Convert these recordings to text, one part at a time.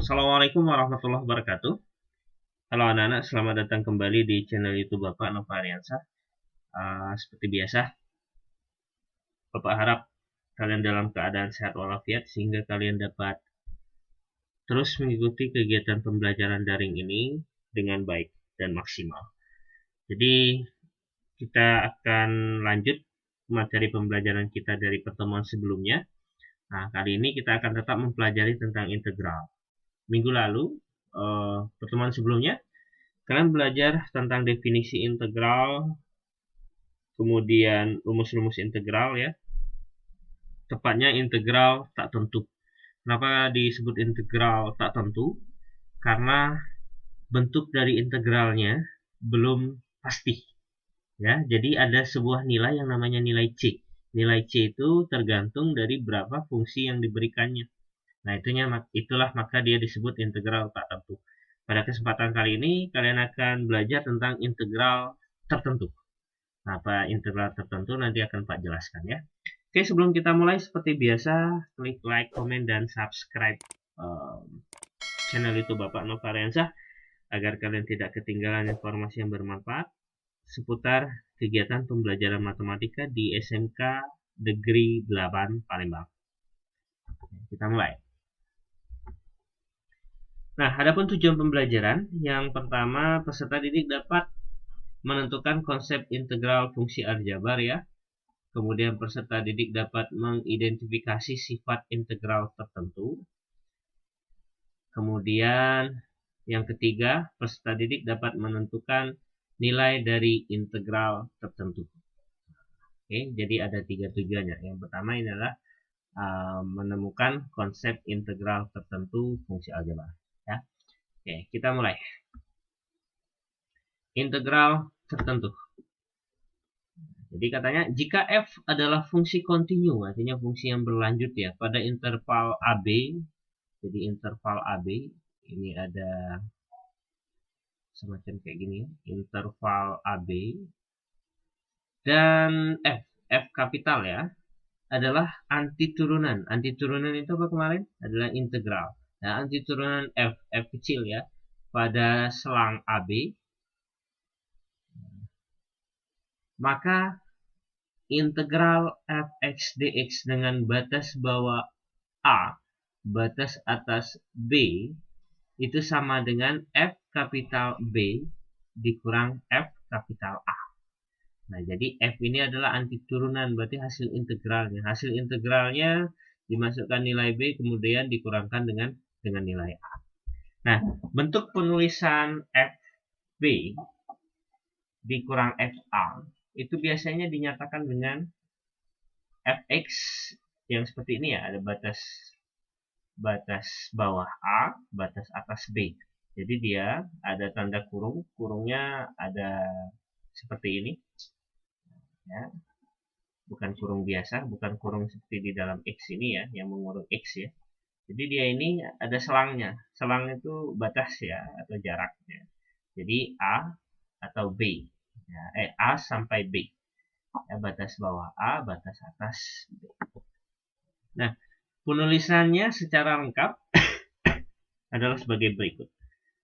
Assalamualaikum warahmatullahi wabarakatuh. Halo anak-anak, selamat datang kembali di channel YouTube Bapak Nova Ariansyah. Seperti biasa, Bapak harap kalian dalam keadaan sehat walafiat sehingga kalian dapat terus mengikuti kegiatan pembelajaran daring ini dengan baik dan maksimal. Jadi kita akan lanjut materi pembelajaran kita dari pertemuan sebelumnya. Nah, kali ini kita akan tetap mempelajari tentang integral. Minggu lalu, pertemuan sebelumnya, kalian belajar tentang definisi integral, kemudian rumus-rumus integral ya. Tepatnya integral tak tentu. Kenapa disebut integral tak tentu? Karena bentuk dari integralnya belum pasti. Ya, jadi ada sebuah nilai yang namanya nilai C. Nilai C itu tergantung dari berapa fungsi yang diberikannya. Nah, itulah maka dia disebut integral tak tentu. Pada kesempatan kali ini kalian akan belajar tentang integral tertentu. Nah, apa integral tertentu nanti akan Pak jelaskan ya. Oke, sebelum kita mulai seperti biasa, klik like, komen, dan subscribe channel YouTube Bapak Nova Ariansyah agar kalian tidak ketinggalan informasi yang bermanfaat seputar kegiatan pembelajaran matematika di SMK Negeri 8 Palembang. Kita mulai. Nah, adapun tujuan pembelajaran, yang pertama peserta didik dapat menentukan konsep integral fungsi aljabar ya. Kemudian peserta didik dapat mengidentifikasi sifat integral tertentu. Kemudian yang ketiga, peserta didik dapat menentukan nilai dari integral tertentu. Oke, jadi ada tiga tujuannya. Yang pertama ini adalah menemukan konsep integral tertentu fungsi aljabar. Ya. Oke, kita mulai. Integral tertentu. Jadi katanya jika f adalah fungsi kontinu, artinya fungsi yang berlanjut ya, pada interval AB. Jadi interval AB ini ada semacam kayak gini ya, interval AB dan f kapital ya, adalah anti turunan. Anti turunan itu apa kemarin? Adalah integral. Nah, anti turunan f kecil ya, pada selang AB, maka integral fx dx dengan batas bawah A, batas atas B, itu sama dengan f kapital B dikurang f kapital A. Nah, jadi f ini adalah anti turunan, berarti hasil integralnya. Hasil integralnya dimasukkan nilai B, kemudian dikurangkan dengan nilai A. Nah, bentuk penulisan fb dikurang fa itu biasanya dinyatakan dengan fx yang seperti ini ya, ada batas bawah A, batas atas B. Jadi dia ada tanda kurung, kurungnya ada seperti ini ya. Bukan kurung biasa, bukan kurung seperti di dalam X ini ya, yang mengurung X ya. Jadi dia ini ada selangnya. Selang itu batas ya, atau jaraknya. Jadi A atau B. Ya, A sampai B. Ya, batas bawah A, batas atas B. Nah, penulisannya secara lengkap adalah sebagai berikut.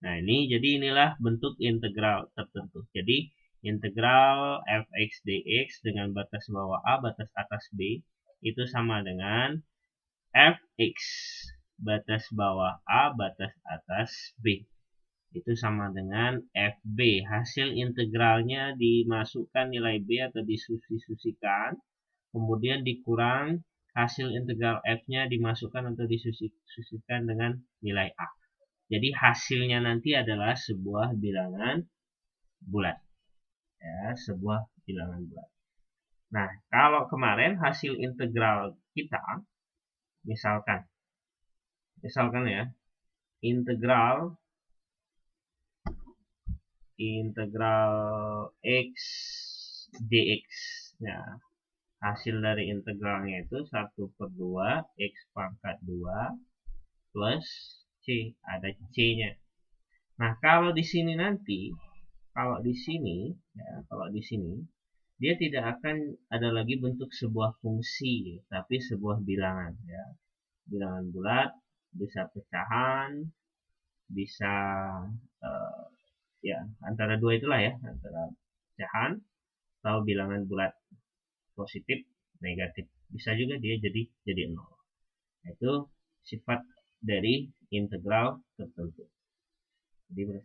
Nah, inilah bentuk integral tertentu. Jadi, integral fx dx dengan batas bawah A, batas atas B, itu sama dengan fx batas bawah A, batas atas B. Itu sama dengan fb. Hasil integralnya dimasukkan nilai B atau disusikan, kemudian dikurang hasil integral f-nya dimasukkan atau disusikan dengan nilai A. Jadi hasilnya nanti adalah sebuah bilangan bulat. Ya, sebuah bilangan bulat. Nah, kalau kemarin hasil integral kita, misalkan ya, integral x dx. Nah, hasil dari integralnya itu 1/2 x pangkat 2 plus c, ada c-nya. Nah, kalau di sini dia tidak akan ada lagi bentuk sebuah fungsi, tapi sebuah bilangan ya. Bilangan bulat bisa pecahan bisa ya antara dua itulah ya, antara pecahan atau bilangan bulat positif negatif, bisa juga dia jadi 0. Itu sifat dari integral tertentu. Jadi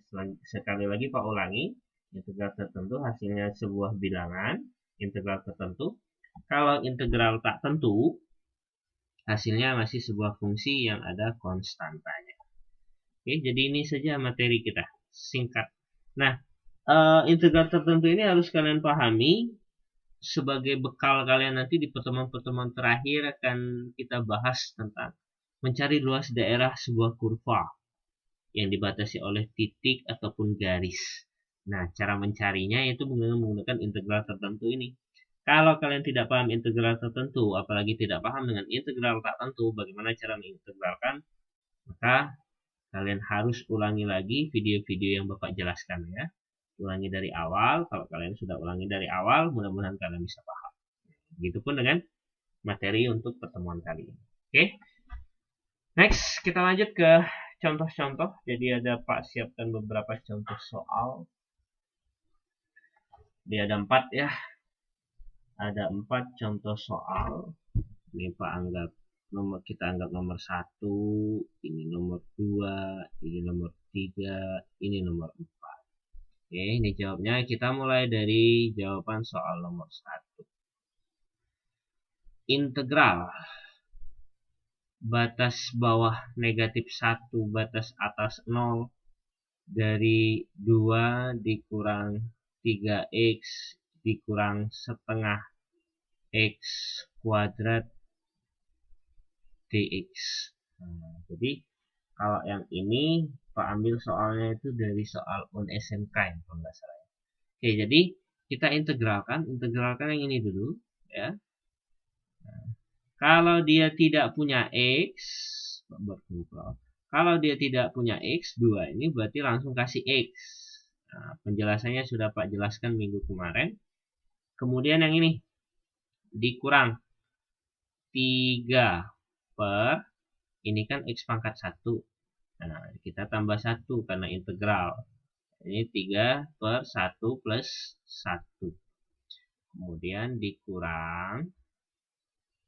sekali lagi Pak ulangi, integral tertentu hasilnya sebuah bilangan integral tertentu. Kalau integral tak tentu, hasilnya masih sebuah fungsi yang ada konstantanya. Oke, jadi ini saja materi kita, singkat. Nah, integral tertentu ini harus kalian pahami sebagai bekal kalian nanti di pertemuan-pertemuan terakhir akan kita bahas tentang mencari luas daerah sebuah kurva yang dibatasi oleh titik ataupun garis. Nah, cara mencarinya itu menggunakan integral tertentu ini. Kalau kalian tidak paham integral tertentu, apalagi tidak paham dengan integral tak tentu, bagaimana cara mengintegralkan, maka kalian harus ulangi lagi video-video yang Bapak jelaskan ya. Ulangi dari awal. Kalau kalian sudah ulangi dari awal, mudah-mudahan kalian bisa paham. Begitupun dengan materi untuk pertemuan kali ini. Oke. Next, kita lanjut ke contoh-contoh. Jadi ada Pak siapkan beberapa contoh soal. Dia ada 4 ya. Ada 4 contoh soal. Ini Pak anggap kita anggap nomor 1, ini nomor 2, ini nomor 3, ini nomor 4. Oke, ini jawabnya. Kita mulai dari jawaban soal nomor 1. Integral batas bawah negatif 1 batas atas 0 dari 2 dikurang 3x dikurang setengah x kuadrat dx. Nah, jadi kalau yang ini Pak ambil soalnya itu dari soal SMK kalau nggak salah. Oke, jadi kita integralkan yang ini dulu ya. Nah, kalau dia tidak punya x, kalau dia tidak punya x, 2 ini berarti langsung kasih x. Nah, penjelasannya sudah Pak jelaskan minggu kemarin. Kemudian yang ini dikurang 3 per, ini kan x pangkat 1. Nah, kita tambah 1 karena integral. Ini 3 per 1 plus 1. Kemudian dikurang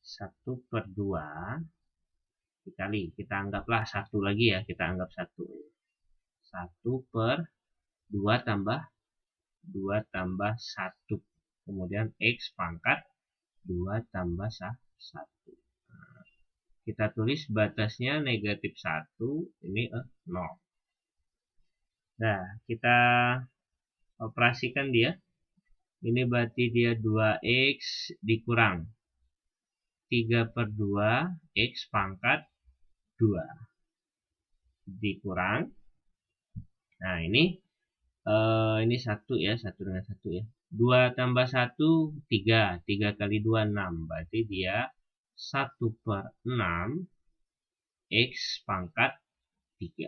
1 per 2 dikali, kita anggaplah 1 lagi ya, kita anggap 1. 1 per 2 tambah 1. Kemudian x pangkat 2 tambah 1. Nah, kita tulis batasnya negatif 1, ini 0. Nah, kita operasikan dia. Ini berarti dia 2x dikurang 3 per 2 x pangkat 2 dikurang. Nah, ini 1 ya, 1 dengan 1 ya. 2 tambah 1 3, 3 kali 2 6, berarti dia 1 per 6 x pangkat 3.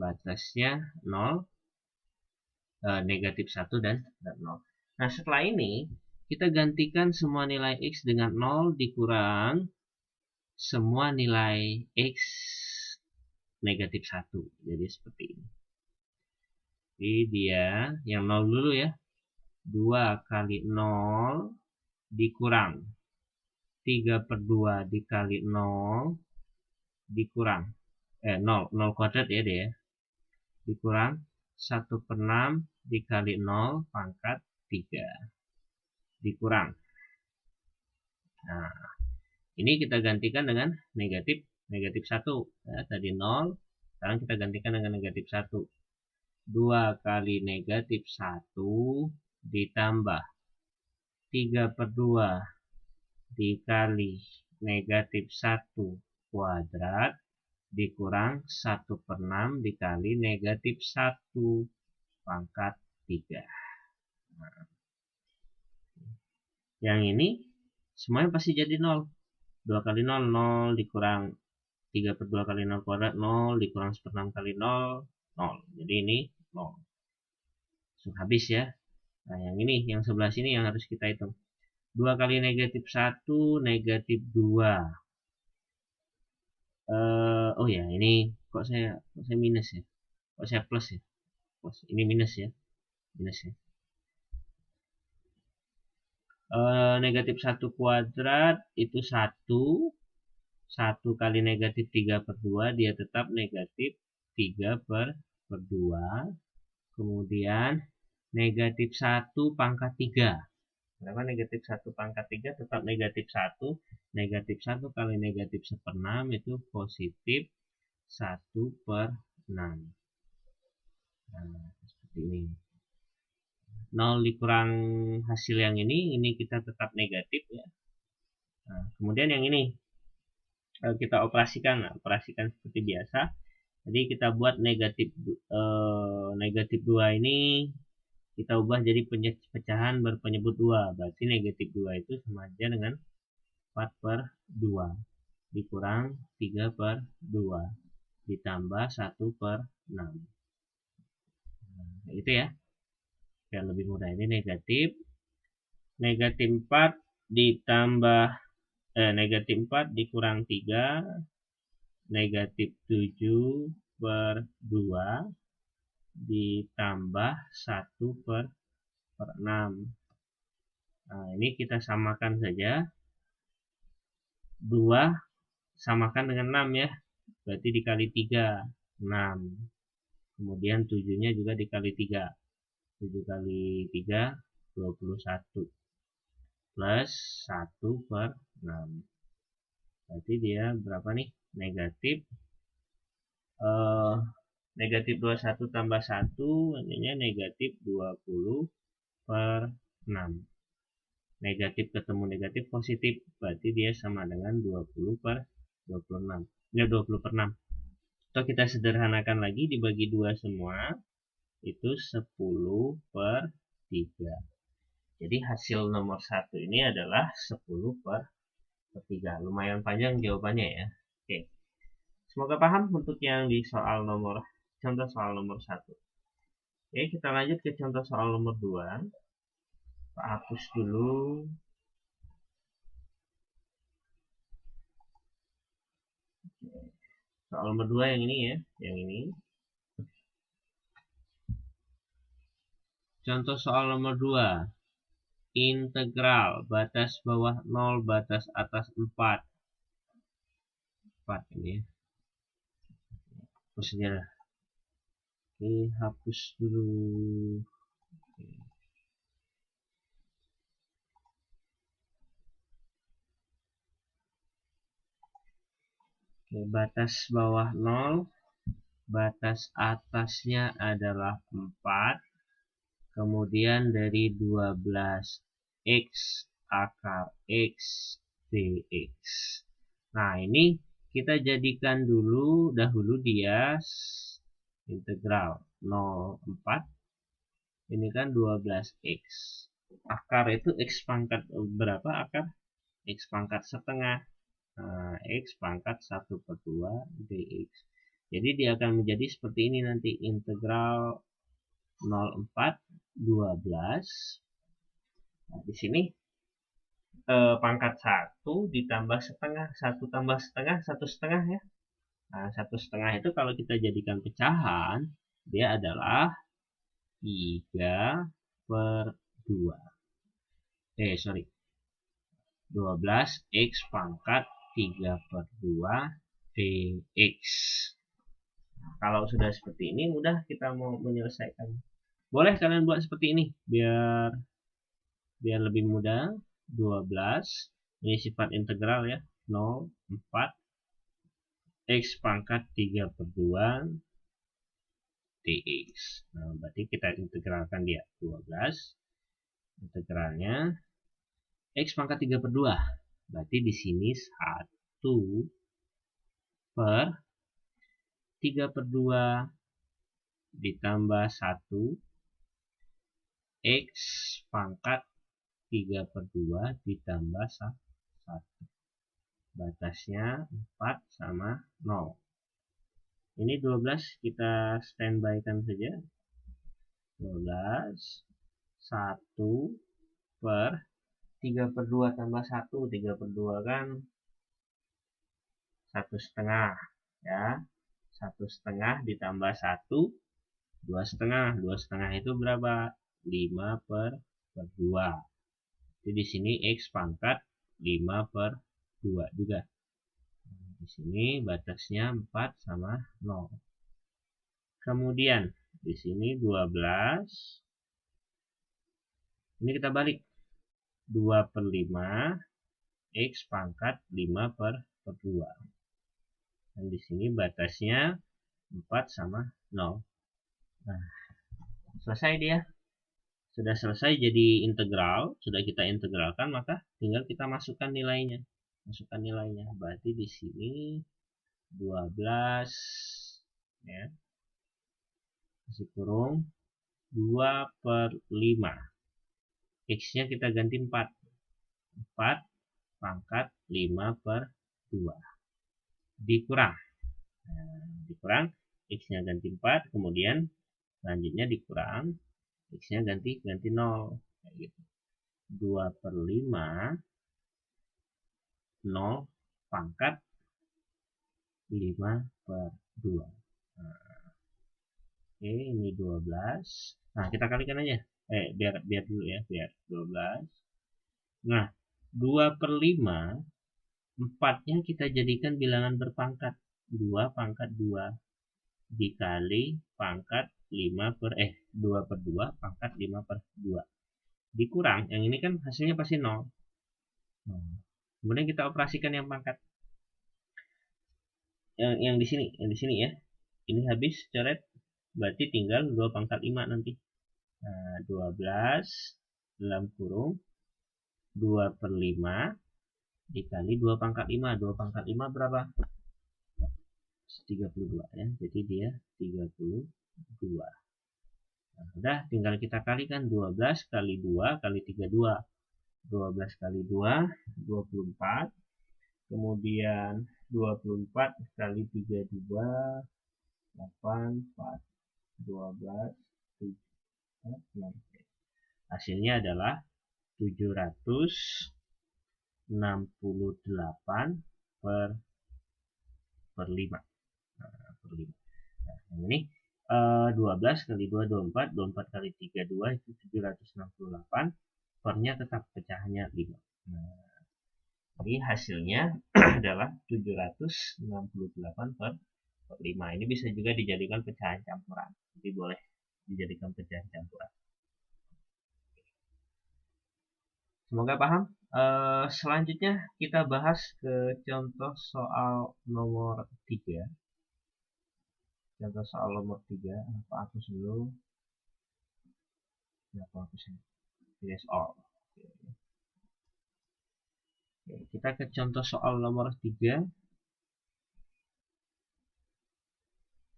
Batasnya 0, negatif 1 dan 0. Nah, setelah ini kita gantikan semua nilai x dengan 0 dikurang semua nilai x negatif 1. Jadi seperti ini. Jadi dia yang 0 dulu ya. 2 kali 0 dikurang 3 per 2 dikali 0 dikurang 0 kuadrat ya dia. Dikurang 1 per 6 dikali 0 pangkat 3 dikurang. Nah, ini kita gantikan dengan negatif 1 ya, tadi 0, sekarang kita gantikan dengan negatif 1. 2 kali negatif 1 ditambah 3 per 2 dikali negatif 1 kuadrat dikurang 1 per 6 dikali negatif 1 pangkat 3. Nah, yang ini semuanya pasti jadi 0. 2 kali 0, 0 dikurang 3 per 2 kali 0 kuadrat, 0 dikurang 1 per 6 kali 0, 0. Jadi ini 0. Langsung habis ya. Nah, yang ini, yang sebelah sini yang harus kita hitung. 2 kali negatif 1, negatif 2. Oh ya, ini kok saya minus ya, kok saya plus ya, ini minus ya, negatif 1 kuadrat itu 1 kali negatif 3 per 2 dia tetap negatif 3 per 2. Kemudian negatif 1 pangkat 3. Berapa negatif 1 pangkat 3? Tetap negatif 1. Negatif 1 kali negatif 1/6 itu positif 1 per 6. Nah, seperti ini. 0 dikurang hasil yang ini kita tetap negatif ya. Nah, kemudian yang ini kita operasikan seperti biasa. Jadi kita buat negatif 2 ini kita ubah jadi pecahan berpenyebut 2. Berarti negatif 2 itu sama aja dengan 4 per 2 dikurang 3 per 2 ditambah 1 per 6. Nah, itu ya. Biar lebih mudah, ini negatif 4 ditambah negatif 4 dikurang 3 negatif 7 per 2 ditambah 1 per 6. Nah, ini kita samakan saja. 2 samakan dengan 6 ya. Berarti dikali 3, 6. Kemudian 7-nya juga dikali 3. 7 kali 3, 21. Plus 1 per 6. Berarti dia berapa nih? Negatif 21 tambah 1 artinya negatif 20 per 6. Negatif ketemu negatif positif, berarti dia sama dengan 20 per 26. Ya 20 per 6. Atau kita sederhanakan lagi, dibagi 2 semua itu 10 per 3. Jadi hasil nomor 1 ini adalah 10 per 3. Lumayan panjang jawabannya ya. Oke. Semoga paham untuk yang di contoh soal nomor 1. Oke, kita lanjut ke contoh soal nomor 2. Pak hapus dulu. Soal nomor 2 yang ini ya, yang ini. Contoh soal nomor 2. Integral batas bawah 0, batas atas 4. 4 ini ya. Hapus saja lah. Oke, hapus dulu. Oke, batas bawah 0, batas atasnya adalah 4. Kemudian dari 12x akar x dx. Nah, ini kita jadikan dahulu dia integral 0,4. Ini kan 12x. Akar itu x pangkat berapa akar? X pangkat setengah. Nah, x pangkat 1 per 2 dx. Jadi dia akan menjadi seperti ini nanti, integral 0,4 12. Nah, di sini pangkat 1 ditambah setengah, 1 tambah setengah, 1/2 ya. Nah, 1/2 itu kalau kita jadikan pecahan, dia adalah 3 per 2. 12x pangkat 3 per 2 dx. Nah, kalau sudah seperti ini, mudah kita mau menyelesaikan. Boleh kalian buat seperti ini, biar lebih mudah. 12, ini sifat integral ya, 0, 4, x pangkat 3 per 2 dx. Nah, berarti kita integralkan dia. 12 integralnya x pangkat 3 per 2. Berarti di sini 1 per 3 per 2 ditambah 1 x pangkat 3 per 2 ditambah 1. Batasnya 4 sama 0. Ini 12 kita standby kan saja. 12 1 per 3 per 2 tambah 1. 3 per 2 kan 1/2 ya. 1/2 ditambah 1, 2/2. 2/2 itu berapa? 5/2. Jadi di sini X pangkat 5/2 juga. Di sini batasnya 4 sama 0. Kemudian di sini 12. Ini kita balik. 2/5 X pangkat 5/2. Dan di sini batasnya 4 sama 0. Nah, selesai dia. Sudah selesai jadi integral, sudah kita integralkan, maka tinggal kita masukkan nilainya. Berarti di sini 12 ya. Masih kurung 2/5. X-nya kita ganti 4. 4 pangkat 5/2. Dikurang. Nah, dikurang X-nya ganti 4, kemudian selanjutnya dikurang X-nya ganti 0. Kayak gitu. 2/5 0 pangkat 5/2. Nah, oke, ini 12. Nah, kita kalikan aja. Biar dulu ya, biar 12. Nah, 2/5 4-nya kita jadikan bilangan berpangkat. 2 pangkat 2 dikali pangkat 2/2 pangkat 5/2. Dikurang, yang ini kan hasilnya pasti 0. Kemudian kita operasikan yang pangkat. Yang di sini ya. Ini habis coret, berarti tinggal 2 pangkat 5 nanti. Nah, 12 dalam kurung 2/5 dikali 2 pangkat 5. 2 pangkat 5 berapa? 32 ya. Jadi dia 32. Nah, udah tinggal kita kalikan 12 kali 2 kali 32. 12 kali 2 24. Kemudian 24 kali 32 84 12 7 6. Hasilnya adalah 768 per 5. Nah, yang ini 12 kali 2 24, 24 kali 32 itu 768, pernya tetap pecahannya 5. Nah, jadi hasilnya adalah 768 per 5. Ini bisa juga dijadikan pecahan campuran. Jadi boleh dijadikan pecahan campuran. Semoga paham. Selanjutnya kita bahas ke contoh soal nomor 3. Contoh soal nomor 3. Apa hapus dulu? Apa hapusnya? Yes all. Oke, kita ke contoh soal nomor 3.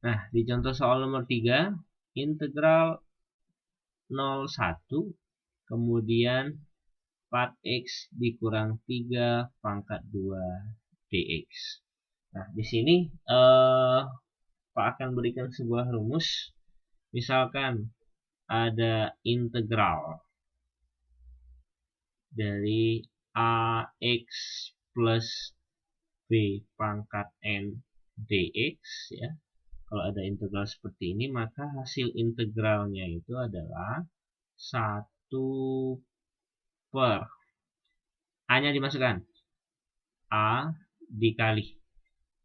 Nah, di contoh soal nomor 3, integral 01, kemudian 4x dikurang 3 pangkat 2 dx. Nah, di sini Pak akan berikan sebuah rumus. Misalkan ada integral dari ax plus b pangkat n dx ya. Kalau ada integral seperti ini, maka hasil integralnya itu adalah 1 per A-nya dimasukkan, A dikali,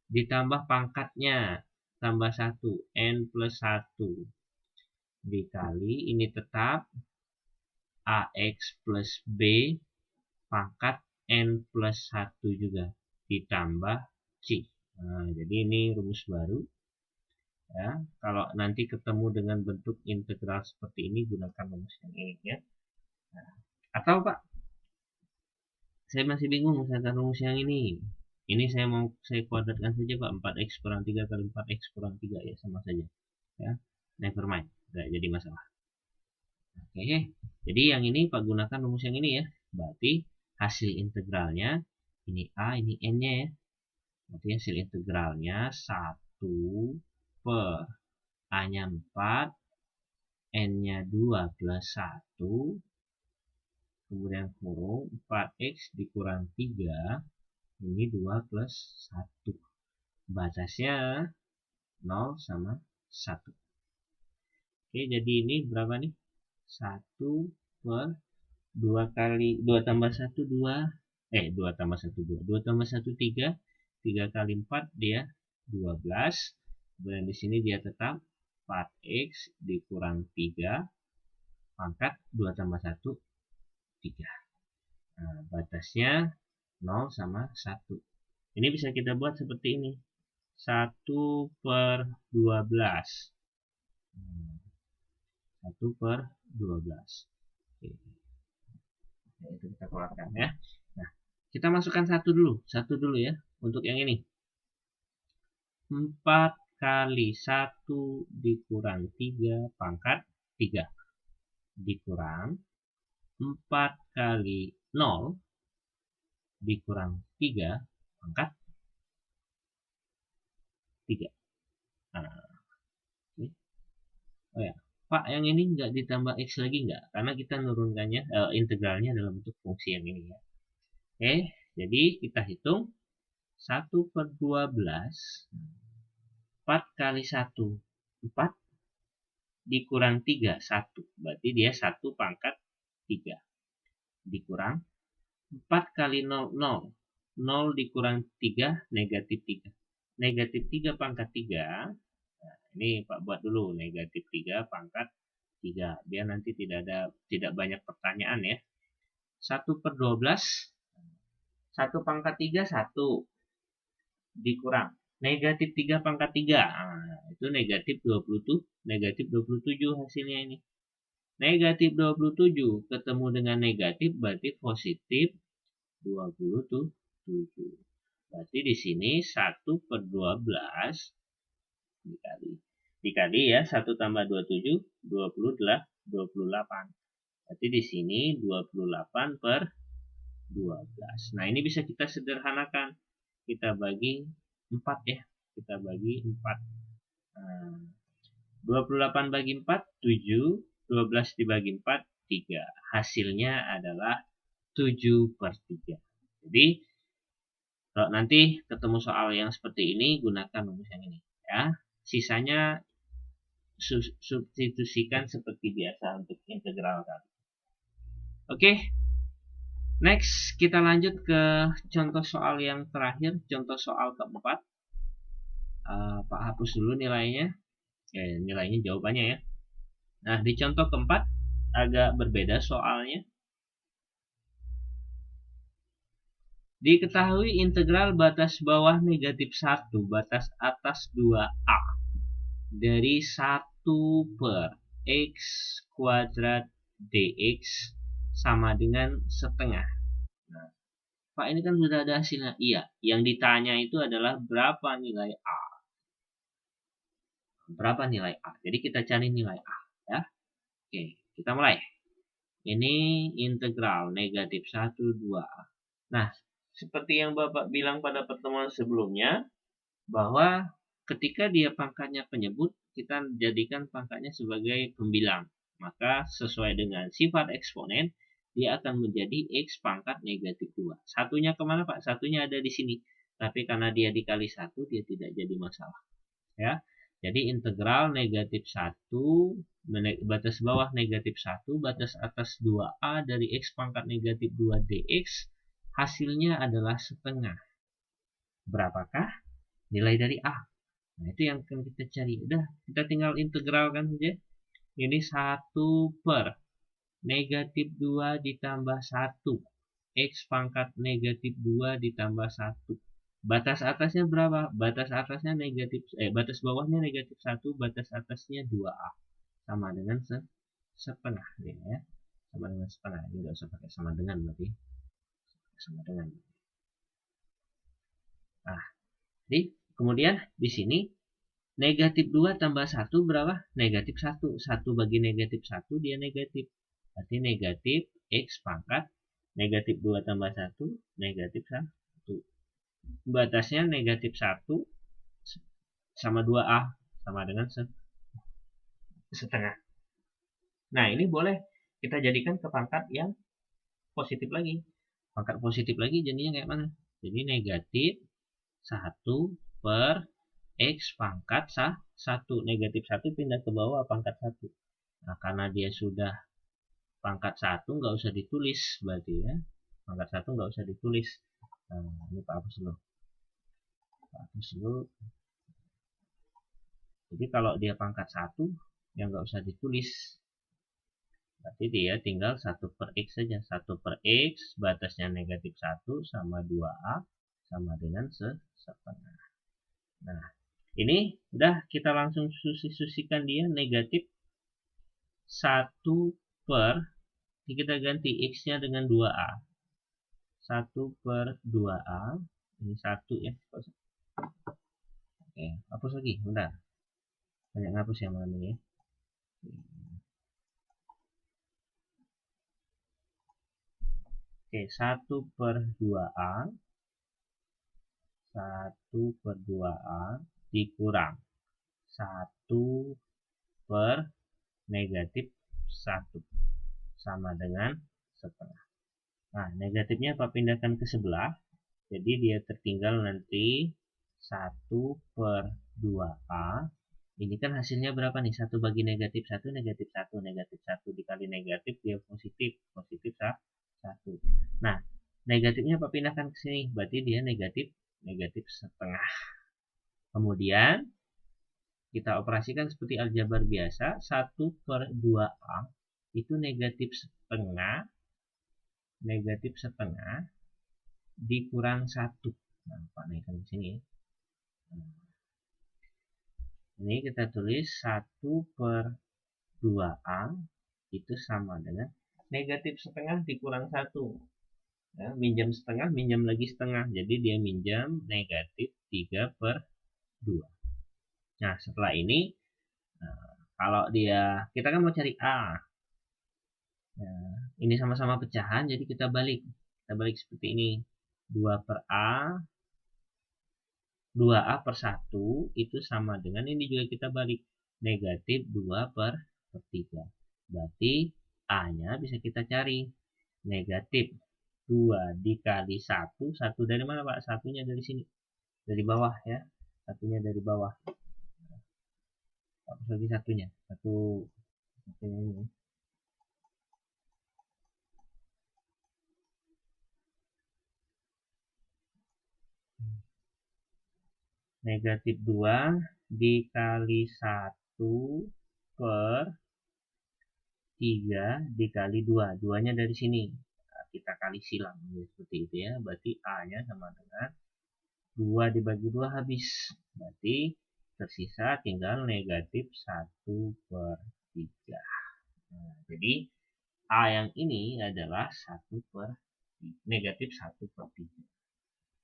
ditambah pangkatnya, tambah 1, N plus 1, dikali, ini tetap AX plus B, pangkat N plus 1 juga, ditambah C. Nah, jadi ini rumus baru. Ya, kalau nanti ketemu dengan bentuk integral seperti ini, gunakan rumus yang ini ya. Nah, atau Pak, saya masih bingung misalkan rumus yang ini. Ini saya kuadratkan saja Pak, 4x kurang 3 kali 4x kurang 3 ya, sama saja. Ya, never mind, nggak jadi masalah. Oke, jadi yang ini Pak gunakan rumus yang ini ya. Berarti hasil integralnya ini A, ini N-nya ya. Berarti hasil integralnya 1 per A-nya 4, N-nya 2 plus 1, kemudian kurung 4x dikurang 3, ini 2 plus 1. Batasnya 0 sama 1. Oke, jadi ini berapa nih? 1 per 2 kali 2 tambah 1 2 2 tambah 1 2 2 tambah 1 3 3 kali 4 dia 12. Kemudian di sini dia tetap 4x dikurang 3 pangkat 2 tambah 1 3. Nah, batasnya 0 sama 1. Ini bisa kita buat seperti ini. 1 per 12. 1 per 12. Oke. Nah, itu kita keluarkan ya. Nah, kita masukkan satu dulu ya untuk yang ini. 4 kali 1 dikurang 3 pangkat 3 dikurang 4 kali 0 dikurang 3 pangkat 3. Nah, ini. Oh ya, Pak, yang ini nggak ditambah X lagi nggak? Karena kita nurunkannya, integralnya dalam bentuk fungsi yang ini ya. Oke, jadi kita hitung 1 per 12, 4 kali 1, 4, dikurang 3, 1. Berarti dia 1 pangkat 3. Dikurang 4 kali 0, 0. 0 dikurang 3, negatif 3. Negatif 3 pangkat 3. Nah, ini Pak buat dulu, negatif 3 pangkat 3. Biar nanti tidak banyak pertanyaan ya. 1 per 12. 1 pangkat 3, 1. Dikurang negatif 3 pangkat 3. Nah, itu negatif 27 hasilnya ini. Negatif 27 ketemu dengan negatif berarti positif 27. Berarti di sini 1 per 12 dikali ya, 1 tambah 27 28. Berarti di sini 28 per 12. Nah, ini bisa kita sederhanakan. Kita bagi 4 ya. Kita bagi 4. Nah, 28 bagi 4, 7. 12 dibagi 4, 3. Hasilnya adalah 7 per 3. Jadi, kalau nanti ketemu soal yang seperti ini, gunakan rumus yang ini. Ya. Sisanya substitusikan seperti biasa untuk integral tadi. Oke. Next, kita lanjut ke contoh soal yang terakhir, contoh soal keempat. Pak hapus dulu nilainya. Nilainya jawabannya ya. Nah, di contoh keempat agak berbeda soalnya. Diketahui integral batas bawah negatif 1, batas atas 2a dari 1 per x kuadrat dx sama dengan setengah. Nah, Pak, ini kan sudah ada hasilnya. Iya, yang ditanya itu adalah berapa nilai a. Berapa nilai a? Jadi kita cari nilai a ya. Oke, kita mulai. Ini integral negatif 1 2a. Nah, seperti yang Bapak bilang pada pertemuan sebelumnya, bahwa ketika dia pangkatnya penyebut, kita jadikan pangkatnya sebagai pembilang. Maka sesuai dengan sifat eksponen, dia akan menjadi x pangkat negatif 2. Satunya kemana Pak? Satunya ada di sini. Tapi karena dia dikali 1, dia tidak jadi masalah. Ya. Jadi integral negatif 1, batas bawah negatif 1, batas atas 2a dari x pangkat negatif 2 dx, hasilnya adalah setengah. Berapakah nilai dari a? Nah, itu yang akan kita cari. Udah, kita tinggal integralkan saja. Ini 1 per negatif 2 ditambah 1. X pangkat negatif 2 ditambah 1. Batas atasnya berapa? Batas atasnya negatif, batas bawahnya negatif 1, batas atasnya 2A. Sama dengan setengah. Ya. Sama dengan setengah. Ini nggak usah pakai sama dengan berarti. Sama dengan. Nah, jadi kemudian di sini negatif 2 tambah 1 berapa? Negatif 1. 1 bagi negatif 1 dia negatif. Berarti negatif X pangkat negatif 2 tambah 1 negatif 1. Batasnya negatif 1 sama 2A. Sama dengan setengah. Nah, ini boleh kita jadikan ke pangkat yang positif lagi. Pangkat positif lagi jadinya kayak mana? Jadi negatif 1 per X pangkat 1. Negatif 1 pindah ke bawah pangkat 1. Nah, karena dia sudah pangkat 1 nggak usah ditulis berarti ya. Pangkat 1 nggak usah ditulis. Nah, ini Pak hapus dulu. Pak hapus dulu. Jadi kalau dia pangkat 1 yang nggak usah ditulis. Berarti dia tinggal 1 per X saja. 1 per X batasnya negatif 1 sama 2A sama dengan setengah. Nah, ini udah kita langsung susi-susikan dia negatif 1 per, kita ganti X-nya dengan 2A. 1 per 2A, ini 1 ya. Oke, hapus lagi, bentar. Banyak ngapus yang mana ya. Oke, 1 per 2A. 1 per 2A dikurang 1 per negatif 1 sama dengan setengah. Nah, negatifnya apa? Pindahkan ke sebelah. Jadi dia tertinggal nanti 1 per 2A. Ini kan hasilnya berapa nih? 1 bagi negatif 1, negatif 1. Negatif 1 dikali negatif, dia positif. Positif 1. Nah, negatifnya apa? Pindahkan ke sini. Berarti dia negatif setengah. Kemudian, kita operasikan seperti aljabar biasa. 1 per 2A itu negatif setengah dikurang 1. Nah, Pak naikkan ke sini. Ini kita tulis 1 per 2A itu sama dengan negatif setengah dikurang 1. Ya, minjam setengah, minjam lagi setengah. Jadi dia minjam negatif 3 per 2. Nah, setelah ini, kalau kita kan mau cari A. Nah, ini sama-sama pecahan, jadi kita balik. Kita balik seperti ini. 2 per A, 2A per 1 itu sama dengan ini juga kita balik. Negatif 2 per 3. Berarti A-nya bisa kita cari. Negatif 2 dikali 1. 1 dari mana Pak? Satunya dari sini. Dari bawah ya. Satunya dari bawah. Hapus lagi satunya. Satunya ini. Negatif 2 dikali 1 per 3 dikali 2. 2-nya dari sini. Nah, kita kali silang. Seperti itu ya. Berarti A-nya sama dengan 2 dibagi 2 habis. Berarti tersisa tinggal negatif 1 per 3. Nah, jadi A yang ini adalah negatif 1 per 3.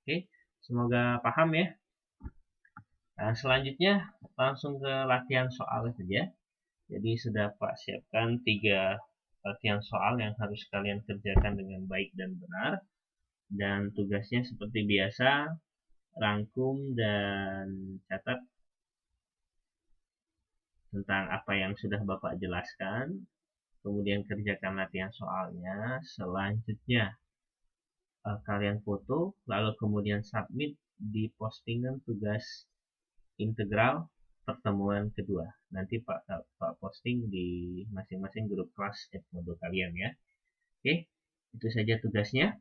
Oke, semoga paham ya. Nah, selanjutnya langsung ke latihan soal saja. Jadi sudah Pak siapkan 3 latihan soal yang harus kalian kerjakan dengan baik dan benar. Dan tugasnya seperti biasa, rangkum dan catat tentang apa yang sudah Bapak jelaskan. Kemudian kerjakan latihan soalnya. Selanjutnya kalian foto, lalu kemudian submit di postingan tugas integral pertemuan kedua. Nanti Pak posting di masing-masing grup kelas Edmodo kalian ya. Oke, itu saja tugasnya.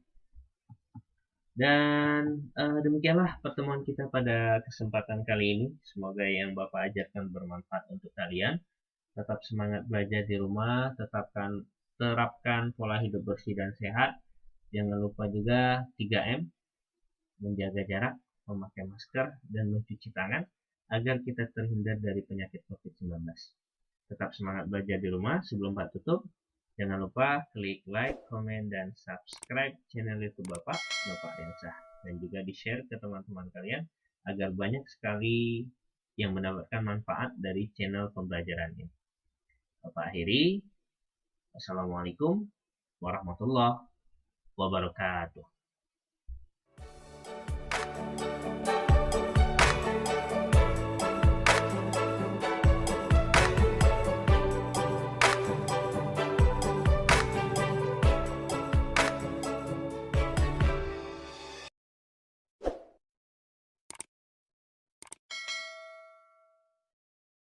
Dan demikianlah pertemuan kita pada kesempatan kali ini. Semoga yang Bapak ajarkan bermanfaat untuk kalian. Tetap semangat belajar di rumah, terapkan pola hidup bersih dan sehat. Jangan lupa juga 3M, menjaga jarak, memakai masker, dan mencuci tangan agar kita terhindar dari penyakit COVID-19. Tetap semangat belajar di rumah. Sebelum Pak tutup, jangan lupa klik like, komen, dan subscribe channel YouTube Bapak Riansah. Dan juga di-share ke teman-teman kalian agar banyak sekali yang mendapatkan manfaat dari channel pembelajaran ini. Bapak akhiri. Wassalamualaikum warahmatullahi wabarakatuh.